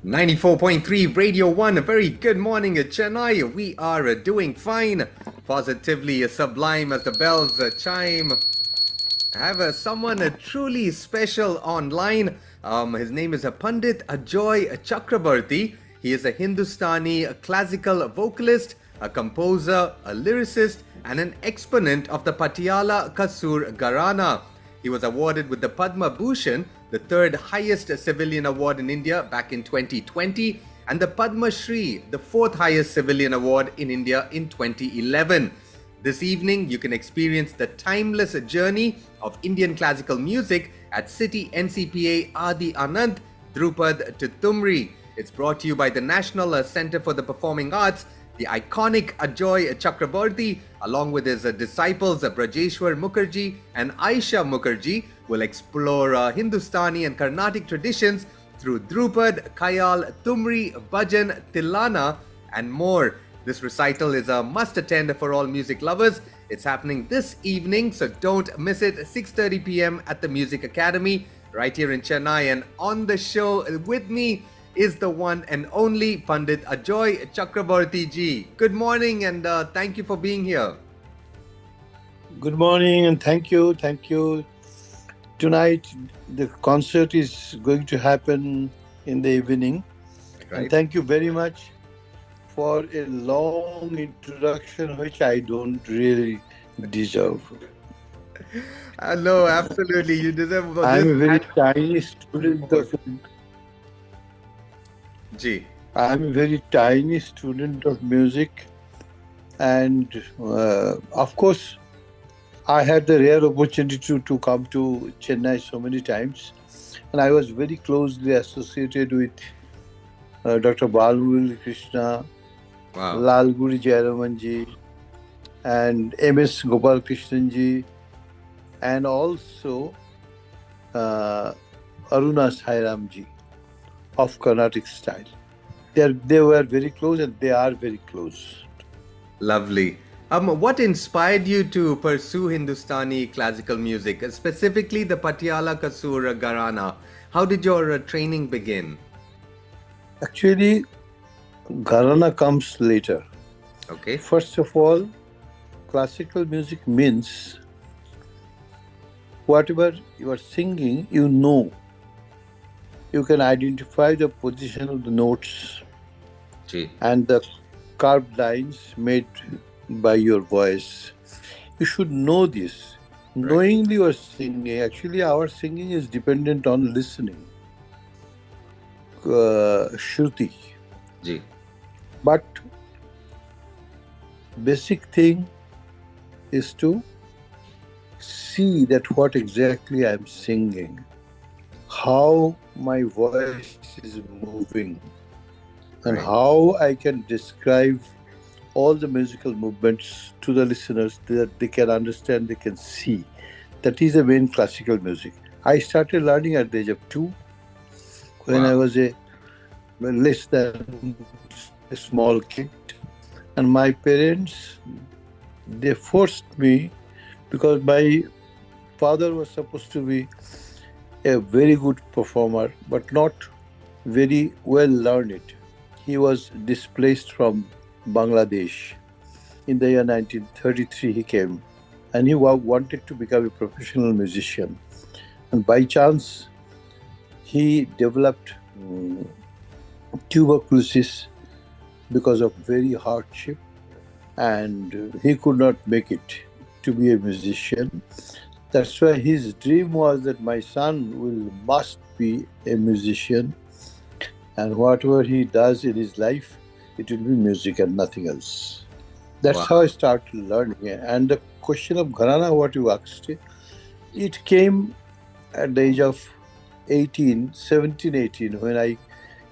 94.3 Radio 1, a very good morning, Chennai. We are doing fine, positively sublime as the bells chime. I have someone truly special online. His name is Pandit Ajoy Chakraborty. He is a Hindustani classical vocalist, a composer, a lyricist, and an exponent of the Patiala Kasur Gharana. He was awarded with the Padma Bhushan, the third highest civilian award in India back in 2020, and the Padma Shri, the fourth highest civilian award in India in 2011. This evening, you can experience the timeless journey of Indian classical music at City NCPA Adi Anand, Dhrupad to Thumri. It's brought to you by the National Center for the Performing Arts. The iconic Ajoy Chakraborty, along with his disciples Brajeshwar Mukherjee and Aisha Mukherjee, will explore Hindustani and Carnatic traditions through Dhrupad, Khayal, Thumri, Bhajan, Tilana, and more. This recital is a must-attend for all music lovers. It's happening this evening, so don't miss it. 6:30 p.m. at the Music Academy, right here in Chennai. And on the show with me is the one and only Pandit Ajoy Chakraborty ji. Good morning and thank you for being here. Good morning and thank you. Tonight the concert is going to happen in the evening. Right. And thank you very much for a long introduction which I don't really deserve. No, absolutely. You deserve this. I'm a very tiny student of I'm a very tiny student of music, and of course I had the rare opportunity to come to Chennai so many times, and I was very closely associated with Dr. Balmurali Krishna, Lalguri Jayaramanji, and M.S. Gopal Krishnan and also Aruna Sairamji of Carnatic style. They were very close and they are very close. Lovely. What inspired you to pursue Hindustani classical music, specifically the Patiala Kasur Gharana? How did your training begin? Actually, Gharana comes later. Okay. First of all, classical music means whatever you are singing, you know. You can identify the position of the notes and the carved lines made by your voice. You should know this. Right. Knowingly you are singing. Actually, our singing is dependent on listening. Shruti. But basic thing is to see that what exactly I am singing, how my voice is moving, and how I can describe all the musical movements to the listeners that they can understand, they can see. That is the main classical music. I started learning at the age of 2 when I was a less than a small kid. And my parents, they forced me because my father was supposed to be a very good performer, but not very well learned. He was displaced from Bangladesh. In the year 1933, he came and he wanted to become a professional musician. And by chance, he developed tuberculosis because of very hardship, and he could not make it to be a musician. That's why his dream was that my son must be a musician, and whatever he does in his life, it will be music and nothing else. That's how I started learning. And the question of Gharana, what you asked, it came at the age of 17, 18, when I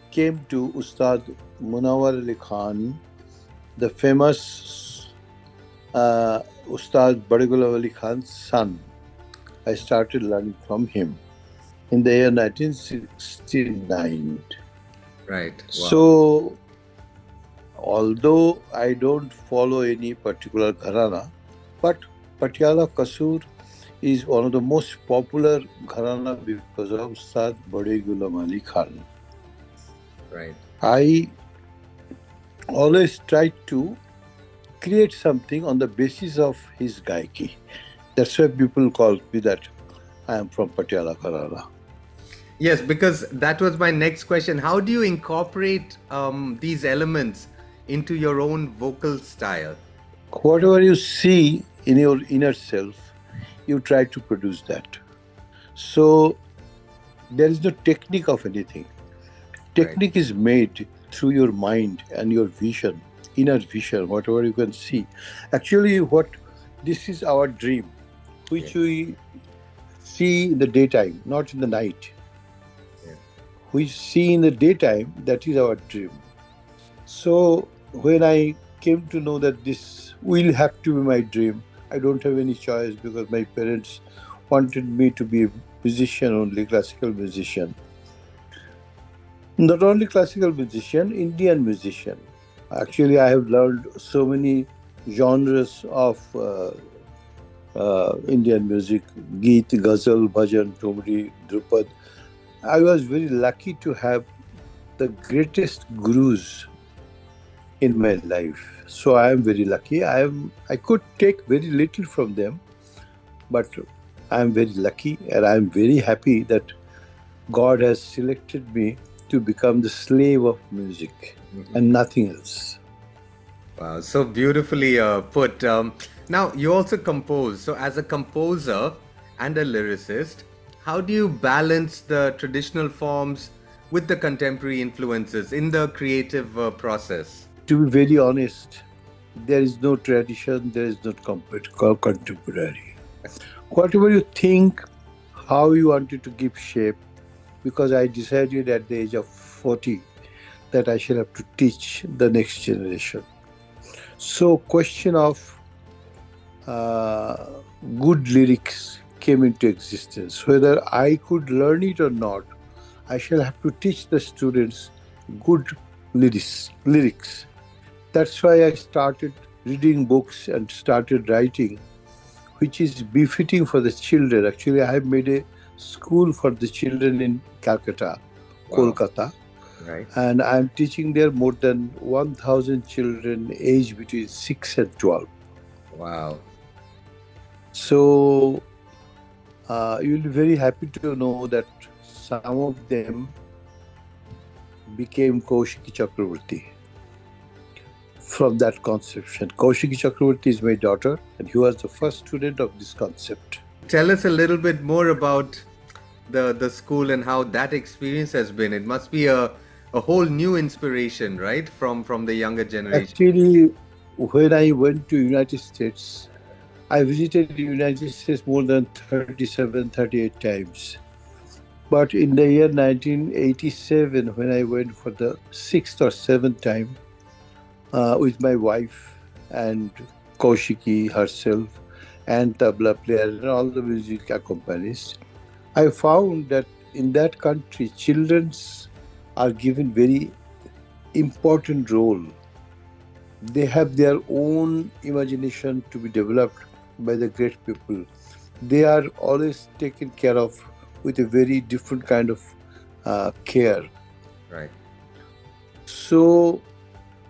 came to Ustad Munawar Ali Khan, the famous Ustad Badegula Ali Khan's son. I started learning from him in the year 1969. Right. Wow. So, although I don't follow any particular Gharana, but Patiala Kasur is one of the most popular Gharana because of Ustad Bade Ghulam Ali Khan. Right. I always try to create something on the basis of his gaiki. That's why people call me that I am from Patiala Karala. Yes, because that was my next question. How do you incorporate these elements into your own vocal style? Whatever you see in your inner self, you try to produce that. So there is no technique of anything. Right. Technique is made through your mind and your vision, inner vision, whatever you can see. Actually, what this is our dream, Yeah. which we see in the daytime, not in the night. Yeah. We see in the daytime, that is our dream. So when I came to know that this will have to be my dream, I don't have any choice because my parents wanted me to be a musician only, classical musician. Not only classical musician, Indian musician. Actually, I have learned so many genres of Indian music: Geet, Ghazal, Bhajan, Thumri, Dhrupad. I was very lucky to have the greatest gurus in my life. So I am very lucky. I could take very little from them, but I am very lucky and I am very happy that God has selected me to become the slave of music and nothing else. Wow, so beautifully put. Now, you also compose. So, as a composer and a lyricist, how do you balance the traditional forms with the contemporary influences in the creative process? To be very honest, there is no tradition, there is no contemporary. Whatever you think, how you wanted to give shape, because I decided at the age of 40 that I shall have to teach the next generation. So, question of uh, good lyrics came into existence. Whether I could learn it or not, I shall have to teach the students good lyrics. That's why I started reading books and started writing, which is befitting for the children. Actually, I have made a school for the children in Calcutta, Wow, Kolkata, right. and I'm teaching there more than 1,000 children aged between 6 and 12. Wow. So you'll be very happy to know that some of them became Kaushiki Chakraborty from that conception. Kaushiki Chakraborty is my daughter, and he was the first student of this concept. Tell us a little bit more about the school and how that experience has been. It must be a whole new inspiration, right, from the younger generation. Actually, when I went to United States, I visited the United States more than 37, 38 times. But in the year 1987, when I went for the sixth or seventh time with my wife and Kaushiki herself and tabla player and all the music accompanists, I found that in that country, children are given very important role. They have their own imagination to be developed by the great people. They are always taken care of with a very different kind of care. Right. So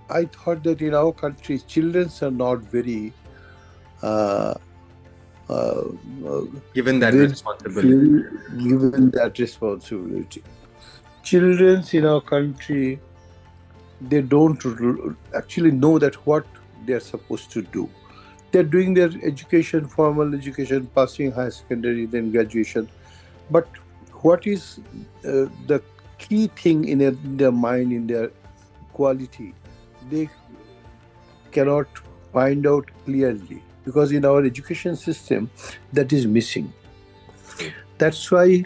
I thought that in our country, children are not very, uh, uh, Given that very responsibility. feel given that responsibility. Children in our country, they don't actually know that what they are supposed to do. They're doing their education, formal education, passing high secondary, then graduation. But what is the key thing in their mind, in their quality, they cannot find out clearly because in our education system, that is missing. That's why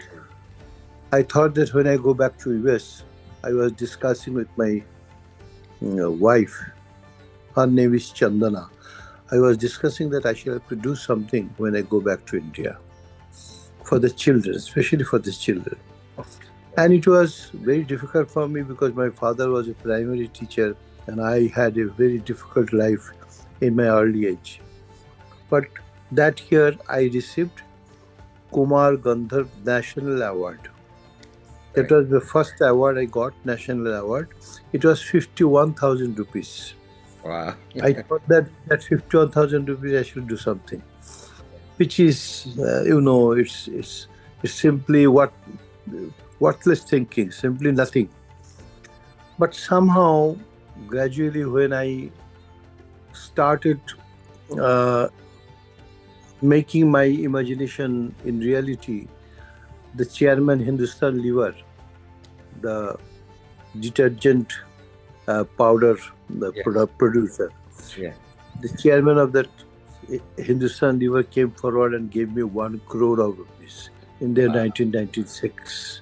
I thought that when I go back to US, I was discussing with my wife. Her name is Chandana. I was discussing that I shall have to do something when I go back to India for the children, especially for the children. And it was very difficult for me because my father was a primary teacher and I had a very difficult life in my early age. But that year I received Kumar Gandharv National Award. That was the first award I got, national award. It was 51,000 rupees. Wow. I thought that 51,000 rupees I should do something, which is, it's simply worthless thinking, simply nothing. But somehow, gradually, when I started uh, making my imagination in reality, the chairman Hindustan Lever, the detergent powder, the Yes. producer, Yeah. the chairman of that Hindustan Lever came forward and gave me 1 crore of rupees in the year Wow. 1996.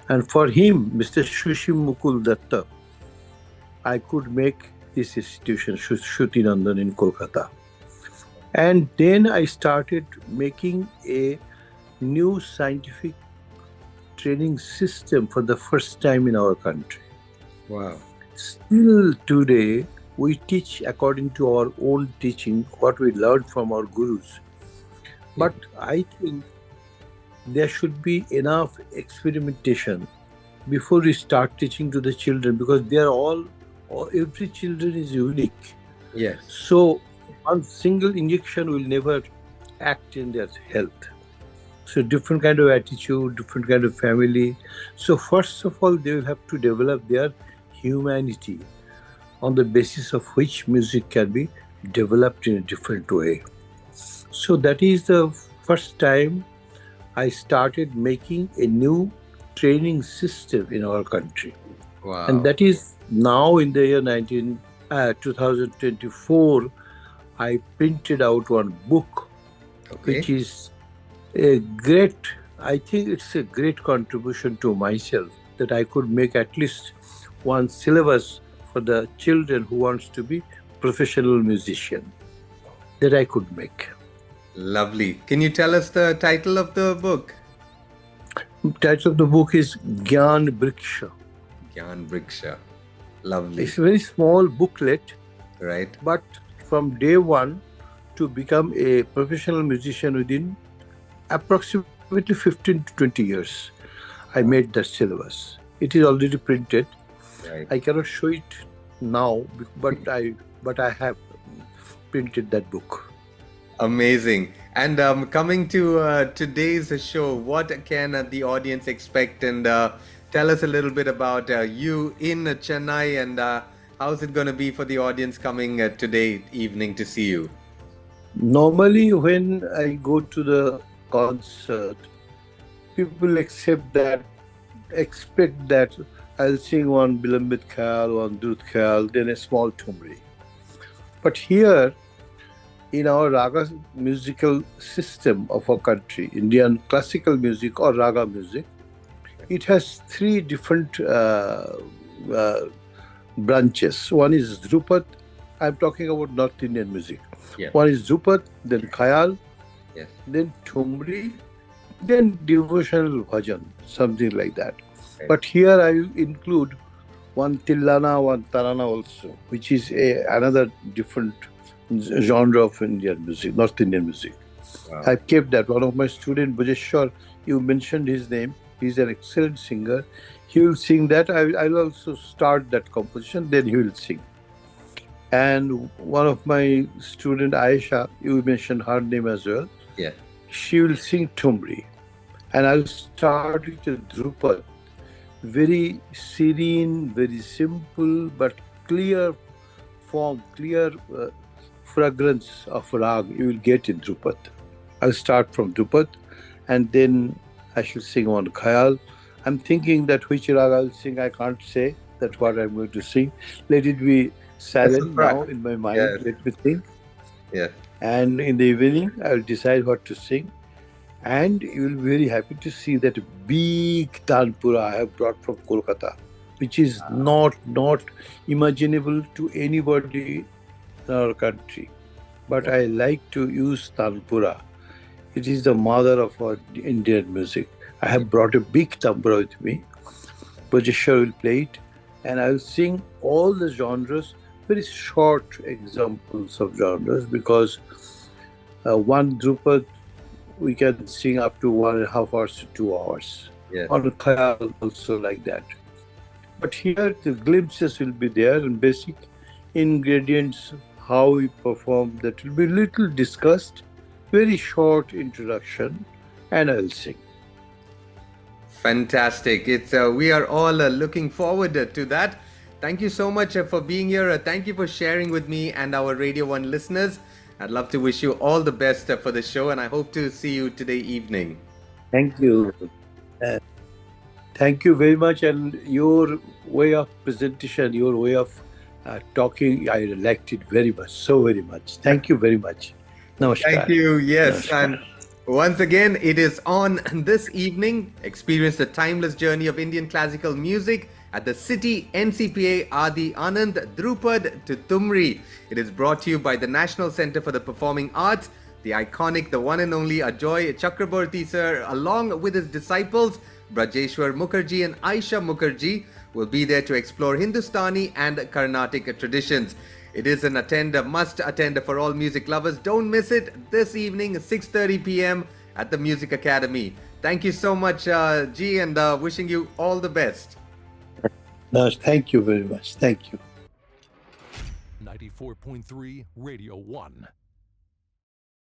And for him, Mr. Shushim Mukul Datta, I could make this institution, Shruti Nandan in Kolkata. And then I started making a new scientific training system for the first time in our country. Wow. Still today, we teach according to our own teaching, what we learned from our gurus. But I think there should be enough experimentation before we start teaching to the children, because they are every children is unique. Yes. So one single injection will never act in their health. So different kind of attitude, different kind of family. So first of all, they will have to develop their humanity, on the basis of which music can be developed in a different way. So that is the first time I started making a new training system in our country. Wow. And that is now in the year 2024, I printed out one book, which is a great, I think it's a great contribution to myself, that I could make at least one syllabus for the children who wants to be professional musician, that I could make. Lovely. Can you tell us the title of the book? The title of the book is Gyan Briksha. Gyan Briksha. Lovely. It's a very small booklet. Right. But from day one to become a professional musician within approximately 15 to 20 years, I made that syllabus. It is already printed. Right. I cannot show it now, but I have printed that book. Amazing. And coming to today's show, what can the audience expect? And tell us a little bit about you in Chennai, and how's it going to be for the audience coming today evening to see you? Normally, when I go to the concert, people expect that I'll sing one Bilambit Khayal, one Drut Khayal, then a small Thumri. But here, in our raga musical system of our country, Indian classical music or raga music, it has 3 different branches. One is Dhrupad. I'm talking about North Indian music. Yeah. One is Dhrupad, then Khayal, yes, then Thumri, then devotional bhajan, something like that. Right. But here I will include one Tillana, one Tarana also, which is another different genre of Indian music, North Indian music. Wow. I kept that. One of my students, Bujeshwar, you mentioned his name. He's an excellent singer. He will sing that. I'll also start that composition, then he will sing. And one of my student, Aisha, you mentioned her name as well. Yeah. She will sing Thumri. And I'll start with the Dhrupad. Very serene, very simple, but clear form, clear fragrance of rag you will get in Dhrupad. I'll start from Dhrupad, and then I shall sing on Khayal. I'm thinking that which rag I'll sing, I can't say. That's what I'm going to sing. Let it be silent now in my mind. Yes. Let me think. Yes. And in the evening, I'll decide what to sing. And you will be very happy to see that big tanpura I have brought from Kolkata, which is not imaginable to anybody in our country. But I like to use tanpura. It is the mother of our Indian music. I have brought a big tanpura with me. Bujeshwar will play it, and I will sing all the genres, very short examples of genres, because one Dhrupad we can sing up to 1.5 hours to 2 hours. Yes. or khayal also like that. But here the glimpses will be there and basic ingredients, how we perform, that will be little discussed, very short introduction, and I'll sing. Fantastic. It's we are all looking forward to that. Thank you so much for being here. Thank you for sharing with me and our Radio 1 listeners. I'd love to wish you all the best for the show, and I hope to see you today evening. Thank you. Uh, Thank you very much. And your way of presentation, your way of talking, I liked it very much, so very much. Thank you very much. Thank Namaskar. you. Yes. Namaskar. And once again, it is on this evening. Experience the timeless journey of Indian classical music at the City NCPA Adi Anand Dhrupad to Thumri. It is brought to you by the National Center for the Performing Arts. The iconic, the one and only Ajoy Chakraborty sir, along with his disciples, Brajeshwar Mukherjee and Aisha Mukherjee, will be there to explore Hindustani and Carnatic traditions. It is an must attend for all music lovers. Don't miss it this evening, 6:30 p.m. at the Music Academy. Thank you so much, G, and wishing you all the best. No, thank you very much. Thank you. 94.3 Radio 1.